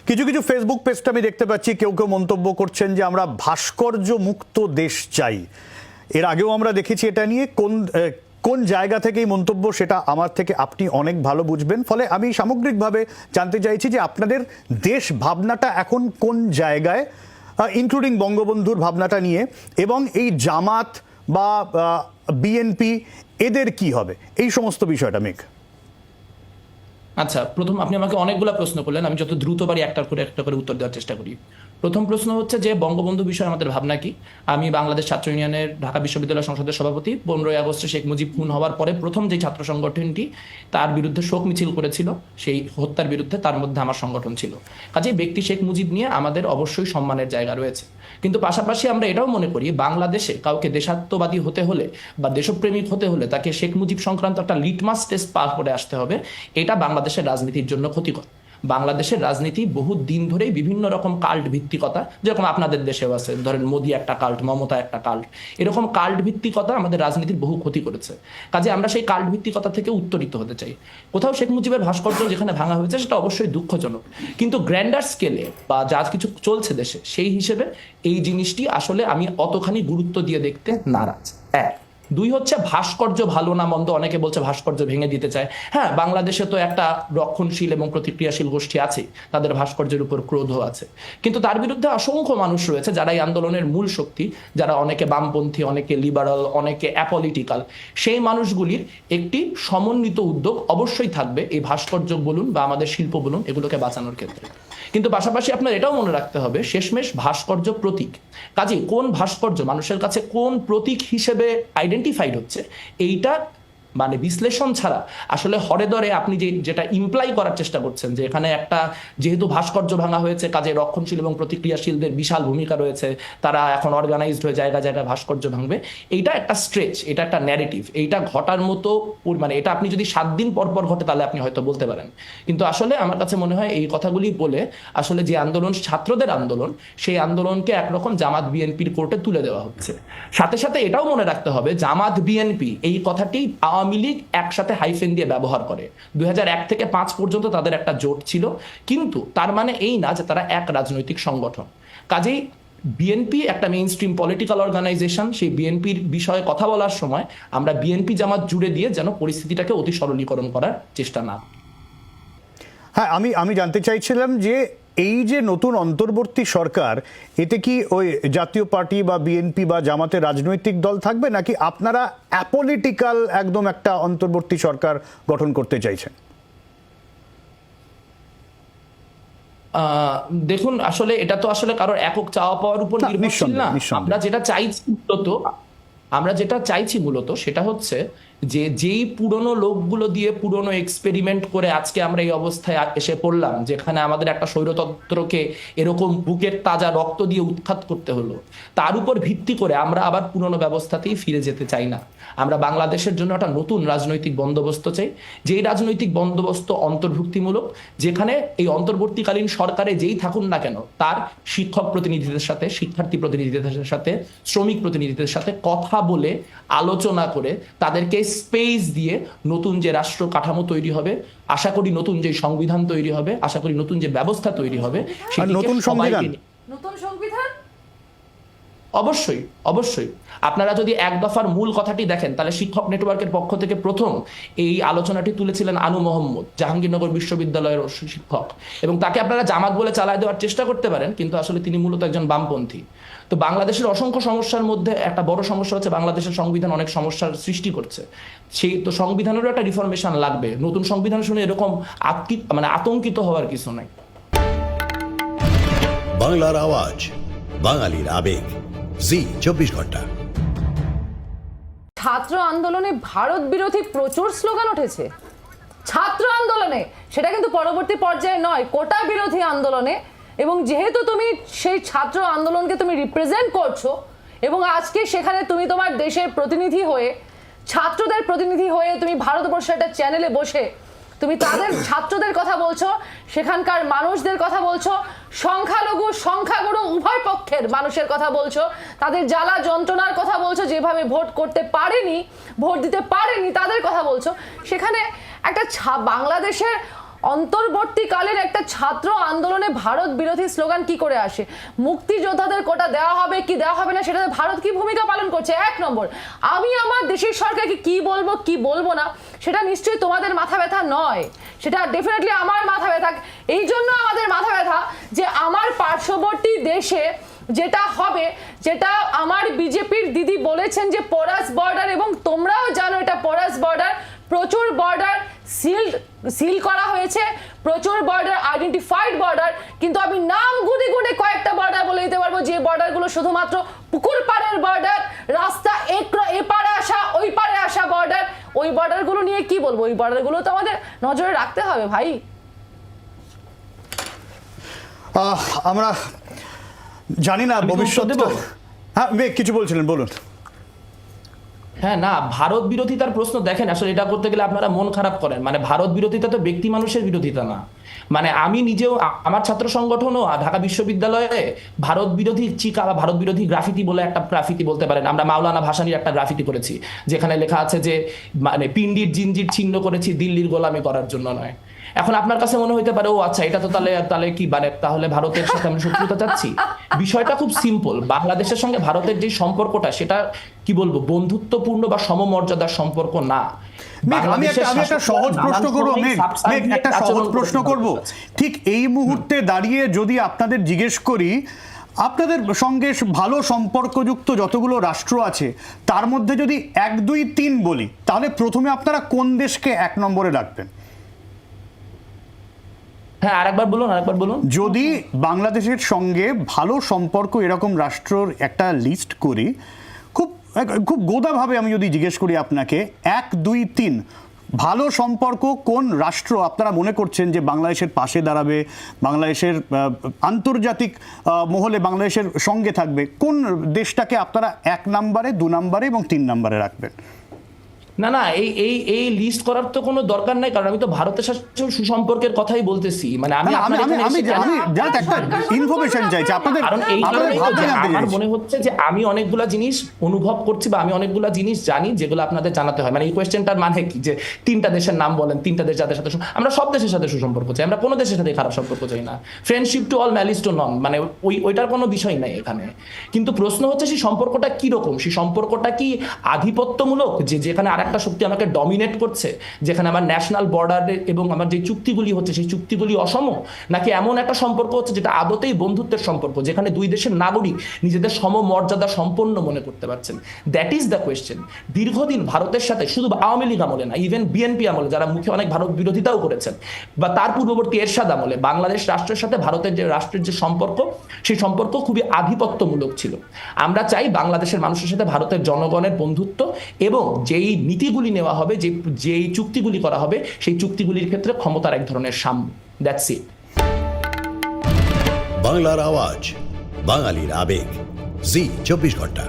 কিছু কিছু ফেসবুক পেজটা আমি দেখতে পাচ্ছি, কেউ কেউ মন্তব্য করছেন যে আমরা ভাস্কর্য মুক্ত দেশ চাই। এর আগেও আমরা দেখেছি এটা নিয়ে। কোন জায়গা থেকে এই মন্তব্য সেটা আমার থেকে আপনি অনেক ভালো বুঝবেন। ফলে আমি সামগ্রিকভাবে জানতে চাইছি যে আপনাদের দেশ ভাবনাটা এখন কোন জায়গায়, ইনক্লুডিং বঙ্গবন্ধুর ভাবনাটা নিয়ে, এবং এই জামাত বা বিএনপি এদের কি হবে, এই সমস্ত বিষয়টা। মেঘ, আচ্ছা, প্রথম আপনি আমাকে অনেকগুলো প্রশ্ন করলেন, আমি যত দ্রুত পারি একটা করে উত্তর দেওয়ার চেষ্টা করি। প্রথম প্রশ্ন হচ্ছে যে বঙ্গবন্ধু বিষয়ে আমাদের ভাবনা কি। আমি বাংলাদেশ ছাত্র ইউনিয়নের ঢাকা বিশ্ববিদ্যালয় সংসদের সভাপতি। 15ই আগস্টে শেখ মুজিব খুন হওয়ার পরে প্রথম যে ছাত্র সংগঠনটি তার বিরুদ্ধে শোক মিছিল করেছিল, সেই হত্যার বিরুদ্ধে, তার মধ্যে আমার সংগঠন ছিল। কাজেই ব্যক্তি শেখ মুজিব নিয়ে আমাদের অবশ্যই সম্মানের জায়গা রয়েছে। কিন্তু পাশাপাশি আমরা এটাও মনে করি, বাংলাদেশে কাউকে দেশাত্মবাদী হতে হলে বা দেশপ্রেমিক হতে হলে তাকে শেখ মুজিব সংক্রান্ত একটা লিটমাস টেস্ট পার করে আসতে হবে। এটা বাংলাদেশের রাজনীতির জন্য ক্ষতিকর। বাংলাদেশের রাজনীতি বহু দিন ধরেই বিভিন্ন রকম কাল্ট ভিত্তিকতা, যেরকম আপনাদের দেশেও আছে, ধরেন মোদি একটা কাল্ট, মমতা একটা কাল্ট, এরকম কাল্ট ভিত্তিকতা আমাদের রাজনীতির বহু ক্ষতি করেছে। কাজে আমরা সেই কাল্ট ভিত্তিকতা থেকে উত্তরিত হতে চাই। কোথাও শেখ মুজিবের ভাস্কর্য যেখানে ভাঙা হয়েছে সেটা অবশ্যই দুঃখজনক, কিন্তু গ্র্যান্ডার স্কেলে বা যা কিছু চলছে দেশে সেই হিসেবে এই জিনিসটি আসলে আমি অতখানি গুরুত্ব দিয়ে দেখতে নারাজ। দুই হচ্ছে ভাস্কর্য ভালো না মন্দ, অনেকে বলছে ভাস্কর্য ভেঙে দিতে চায়। হ্যাঁ, বাংলাদেশে তো একটা রক্ষণশীল এবং প্রতিক্রিয়াশীল গোষ্ঠী আছে, তাদের ভাস্কর্যের উপর ক্রোধ আছে, কিন্তু তার বিরুদ্ধে অসংখ্য মানুষ রয়েছে যারা এই আন্দোলনের মূল শক্তি, যারা অনেকে বামপন্থী, অনেকে লিবারাল, অনেকে অ্যাপলিটিক্যাল। সেই মানুষগুলির একটি সমন্বিত উদ্যোগ অবশ্যই থাকবে এই ভাস্কর্য বলুন বা আমাদের শিল্প বলুন, এগুলোকে বাঁচানোর ক্ষেত্রে। কিন্তু পাশাপাশি আপনার এটাও মনে রাখতে হবে, শেষমেশ ভাস্কর্য প্রতীক। কাজে কোন ভাস্কর্য মানুষের কাছে কোন প্রতীক হিসেবে আইডেন্টিফাইড হচ্ছে, এইটা মানে বিশ্লেষণ ছাড়া আসলে হরে দরে আপনি যেটা ইমপ্লাই করার চেষ্টা করছেন যে এখানে একটা, যেহেতু ভাস্কর্য ভাঙা হয়েছে কাজে রক্ষণশীল এবং প্রতিক্রিয়াশীলদের বিশাল ভূমিকা রয়েছে, তারা এখন অর্গানাইজড হয়ে জায়গায় জায়গায় ভাস্কর্য ভাঙবে, এইটা একটা স্ট্রেচ, এটা একটা ন্যারেটিভ। এইটা ঘটার মতো মানে এটা আপনি যদি 7 দিন পর পর ঘটে তাহলে আপনি হয়তো বলতে পারেন, কিন্তু আসলে আমার কাছে মনে হয় এই কথাগুলি বলে আসলে যে আন্দোলন ছাত্রদের আন্দোলন, সেই আন্দোলনকে একরকম জামাত বিএনপির কোর্টে তুলে দেওয়া হচ্ছে। সাথে সাথে এটাও মনে রাখতে হবে, জামাত বিএনপি এই কথাটি আওয়ামী লীগ একসাথে হাইফেন দিয়ে ব্যবহার করে। 2001 থেকে 5 পর্যন্ত তাদের একটা জোট ছিল, কিন্তু তার মানে এই না যে তারা এক রাজনৈতিক সংগঠন। কাজেই বিএনপি একটা মেইন স্ট্রিম পলিটিক্যাল অর্গানাইজেশন, সেই বিএনপির বিষয়ে কথা বলার সময় আমরা বিএনপি জামাত জুড়ে দিয়ে যেন পরিস্থিতিটাকে অতি সরলীকরণ করার চেষ্টা না। হ্যাঁ, আমি জানতে চাইছিলাম যে এই যে নতুন অন্তর্বর্তী সরকার, এতে কি ওই জাতীয় পার্টি বা বিএনপি বা জামাতের রাজনৈতিক দল থাকবে, নাকি আপনারা অ্যাপলিটিক্যাল একদম একটা অন্তর্বর্তী সরকার গঠন করতে চাইছেন? দেখুন, আসলে এটা তো আসলে কারোর একক চাওয়া পাওয়ার উপর নির্ভরশীল না। আমরা যেটা চাইছি মূলত সেটা হচ্ছে যে যেই পুরনো লোকগুলো দিয়ে পুরনো এক্সপেরিমেন্ট করে আজকে আমরা এই অবস্থায় এসে পড়লাম, যেখানে আমাদের একটা স্বৈরতন্ত্রকে এরকম বুকের তাজা রক্ত দিয়ে উৎখাত করতে হলো, তার উপর ভিত্তি করে আমরা আবার পুরনো ব্যবস্থাতেই ফিরে যেতে চাই না। আমরা বাংলাদেশের জন্য একটা নতুন রাজনৈতিক বন্দোবস্ত চাই, যেই রাজনৈতিক বন্দোবস্ত অন্তর্ভুক্তিমূলক, যেখানে এই অন্তর্বর্তীকালীন সরকারে যেই থাকুন না কেন তার শিক্ষক প্রতিনিধিদের সাথে, শিক্ষার্থী প্রতিনিধিদের সাথে, শ্রমিক প্রতিনিধিদের সাথে কথা বলে আলোচনা করে তাদেরকে স্পেস দিয়ে নতুন যে রাষ্ট্র কাঠামো তৈরি হবে, আশা করি নতুন যে সংবিধান তৈরি হবে, আশা করি নতুন যে ব্যবস্থা তৈরি হবে, নতুন সংবিধান অবশ্যই অবশ্যই। আপনারা যদি এক দফার মূল কথাটি দেখেন তাহলে শিক্ষক নেটওয়ার্কের পক্ষ থেকে প্রথম এই আলোচনাটি তুলেছিলেন আনু মোহাম্মদ, জাহাঙ্গীরনগর বিশ্ববিদ্যালয়ের শিক্ষক, এবং তাকে আপনারা জামাত বলে চালায় দেওয়ার চেষ্টা করতে পারেন, কিন্তু আসলে তিনি মূলত একজন বামপন্থী। তো বাংলাদেশের অসংখ্য সমস্যার মধ্যে একটা বড় সমস্যা হচ্ছে বাংলাদেশের সংবিধান অনেক সমস্যার সৃষ্টি করছে। সেই তো সংবিধানেরও একটা রিফরমেশন লাগবে। নতুন সংবিধান শুনে এরকম আতঙ্কিত হওয়ার কিছু নাই। বাংলার আওয়াজ, বাঙালির আবেগ, জি 24 ঘন্টা। ছাত্র আন্দোলনে ভারত বিরোধী প্রচুর স্লোগান উঠেছে ছাত্র আন্দোলনে, সেটা কিন্তু পরবর্তী পর্যায়ে নয়, কোটা বিরোধী আন্দোলনে। এবং যেহেতু তুমি সেই ছাত্র আন্দোলনকে তুমি রিপ্রেজেন্ট করছো এবং আজকে সেখানে তুমি তোমার দেশের প্রতিনিধি হয়ে, ছাত্রদের প্রতিনিধি হয়ে তুমি ভারতবর্ষের একটা চ্যানেলে বসে তুমি তাদের ছাত্রদের কথা বলছো, সেখানকার মানুষদের কথা বলছো, সংখ্যালঘু সংখ্যাগুরু উভয় পক্ষের মানুষের কথা বলছো, তাদের জ্বালা যন্ত্রণার কথা বলছো, যেভাবে ভোট করতে পারেনি, ভোট দিতে পারেনি তাদের কথা বলছো। সেখানে একটা বাংলাদেশের অন্তর্বর্তীকালের একটা ছাত্র আন্দোলনে ভারত বিরোধী স্লোগান কি করে আসে? মুক্তিযোদ্ধাদের কোটা দেওয়া হবে কি দেওয়া হবে না সেটাতে ভারত কি ভূমিকা পালন করছে? 1 নম্বর। আমি আমার দেশের সরকারকে কি বলবো কি বলবো না সেটা নিশ্চয়ই তোমাদের মাথা ব্যথা নয়, সেটা ডেফিনেটলি আমার মাথা ব্যথা। এই জন্য আমাদের মাথা ব্যথা যে আমার পার্শ্ববর্তী দেশে যেটা হবে, যেটা আমার বিজেপির দিদি বলেছেন যে পোরাস বর্ডার, এবং তোমরাও জানো এটা পোরাস বর্ডার, প্রচুর বর্ডার সিল করা হয়েছে, প্রচুর বর্ডার আইডেন্টিফাইড বর্ডার, কিন্তু আমি নাম গুনে গুনে কয়েকটা বর্ডার বলে দিতে পারবো যে বর্ডারগুলো শুধুমাত্র পুকুর পাড়ের বর্ডার, রাস্তা এপারে আসা ওই পারে আসা বর্ডার। ওই বর্ডারগুলো নিয়ে কি বলবো? ওই বর্ডারগুলো তো আমাদের নজরে রাখতে হবে ভাই। আমরা জানি না ভবিষ্যৎ। হ্যাঁ কিছু বলছিলেন, বলুন। হ্যাঁ, না, ভারত বিরোধিতার প্রশ্ন দেখেন, আসলে এটা করতে গেলে আপনারা মন খারাপ করেন। মানে ভারত বিরোধিতা তো ব্যক্তি মানুষের বিরোধিতা না। মানে আমি নিজেও, আমার ছাত্র সংগঠনও ঢাকা বিশ্ববিদ্যালয়ে ভারত বিরোধী চিকা বা ভারত বিরোধী গ্রাফিতি বলে একটা গ্রাফিতি বলতে পারেন, আমরা মাওলানা ভাসানীর একটা গ্রাফিতি করেছি, যেখানে লেখা আছে যে মানে পিন্ডির জিনজির ছিন্ন করেছি দিল্লির গোলামি করার জন্য নয়। এখন আপনার কাছে মনে হইতে পারে ও আচ্ছা, এটা তো তাহলে কি মানে তাহলে ভারতের সাথে আমি শত্রুতা চাচ্ছি। বিষয়টা খুব সিম্পল। বাংলাদেশের সঙ্গে ভারতের যে সম্পর্কটা সেটা কি বলবো বন্ধুত্বপূর্ণ বা সমমর্যাদার সম্পর্ক না। আমি একটা সহজ প্রশ্ন করবো, একটা সহজ প্রশ্ন করবো। ঠিক এই মুহূর্তে দাঁড়িয়ে যদি আপনাদের জিজ্ঞেস করি, আপনাদের সঙ্গে ভালো সম্পর্কযুক্ত যতগুলো রাষ্ট্র আছে তার মধ্যে যদি 1, 2, 3 বলি, তাহলে প্রথমে আপনারা কোন দেশকে 1 নম্বরে রাখবেন? হ্যাঁ, আরেকবার বলুন। যদি বাংলাদেশের সঙ্গে ভালো সম্পর্ক এরকম রাষ্ট্রর একটা লিস্ট করি, খুব গোদাভাবে আমি যদি জিজ্ঞেস করি আপনাকে, 1, 2, 3 ভালো সম্পর্ক কোন রাষ্ট্র আপনারা মনে করছেন যে বাংলাদেশের পাশে দাঁড়াবে, বাংলাদেশের আন্তর্জাতিক মহলে বাংলাদেশের সঙ্গে থাকবে, কোন দেশটাকে আপনারা 1 নম্বরে, 2 নম্বরে এবং 3 নম্বরে রাখবেন? না, এই লিস্ট করার তো কোনো দরকার নাই, কারণ আমি তো ভারতের সাথে সুসম্পর্কের কথাই বলতেছি। মানে আমি একটা ইনফরমেশন চাইছি আপনাদের। আমার মনে হচ্ছে যে আমি অনেকগুলা জিনিস অনুভব করছি বা আমি অনেকগুলা জিনিস জানি যেগুলো আপনাদের জানাতে হয়। মানে এই কোয়েশ্চেনটার মানে কি যে 3টা দেশের নাম বলেন, 3টা দেশ যাদের সাথে আমরা সব দেশের সাথে সুসম্পর্ক চাই, আমরা কোনো দেশের সাথে খারাপ সম্পর্ক চাই না। Friendship to all malice to none, মানে ওইটার কোনো বিষয় নাই এখানে। কিন্তু প্রশ্ন হচ্ছে সেই সম্পর্কটা কি রকম, সেই সম্পর্কটা কি আধিপত্যমূলক, যেখানে একটা শক্তি আমাকে ডমিনেট করছে, যেখানে আমার ন্যাশনাল বর্ডারে এবং আমার যে চুক্তিগুলি হচ্ছে সেই চুক্তিগুলি অসম, নাকি এমন একটা সম্পর্ক হচ্ছে যেটা আদতেই বন্ধুত্বের সম্পর্ক, যেখানে 2 দেশের নাগরিক নিজেদের সমমর্যাদা সম্পন্ন মনে করতে পারছেন? That is the question. দীর্ঘদিন ভারতের সাথে শুধু আওয়ামী লীগ আমলে না, ইভেন বিএনপি আমলে যারা মুখে অনেক ভারত বিরোধিতাও করেছেন, বা তার পূর্ববর্তী এরশাদ আমলে বাংলাদেশ রাষ্ট্রের সাথে ভারতের যে রাষ্ট্রের যে সম্পর্ক, সেই সম্পর্ক খুবই আধিপত্যমূলক ছিল। আমরা চাই বাংলাদেশের মানুষের সাথে ভারতের জনগণের বন্ধুত্ব, এবং যেই নীতিগুলি নেওয়া হবে, যেই চুক্তিগুলি করা হবে, সেই চুক্তিগুলির ক্ষেত্রে ক্ষমতার এক ধরনের সাম্য। That's it. বাংলার আওয়াজ, বাঙালির আবেগ, জি 24 ঘন্টা।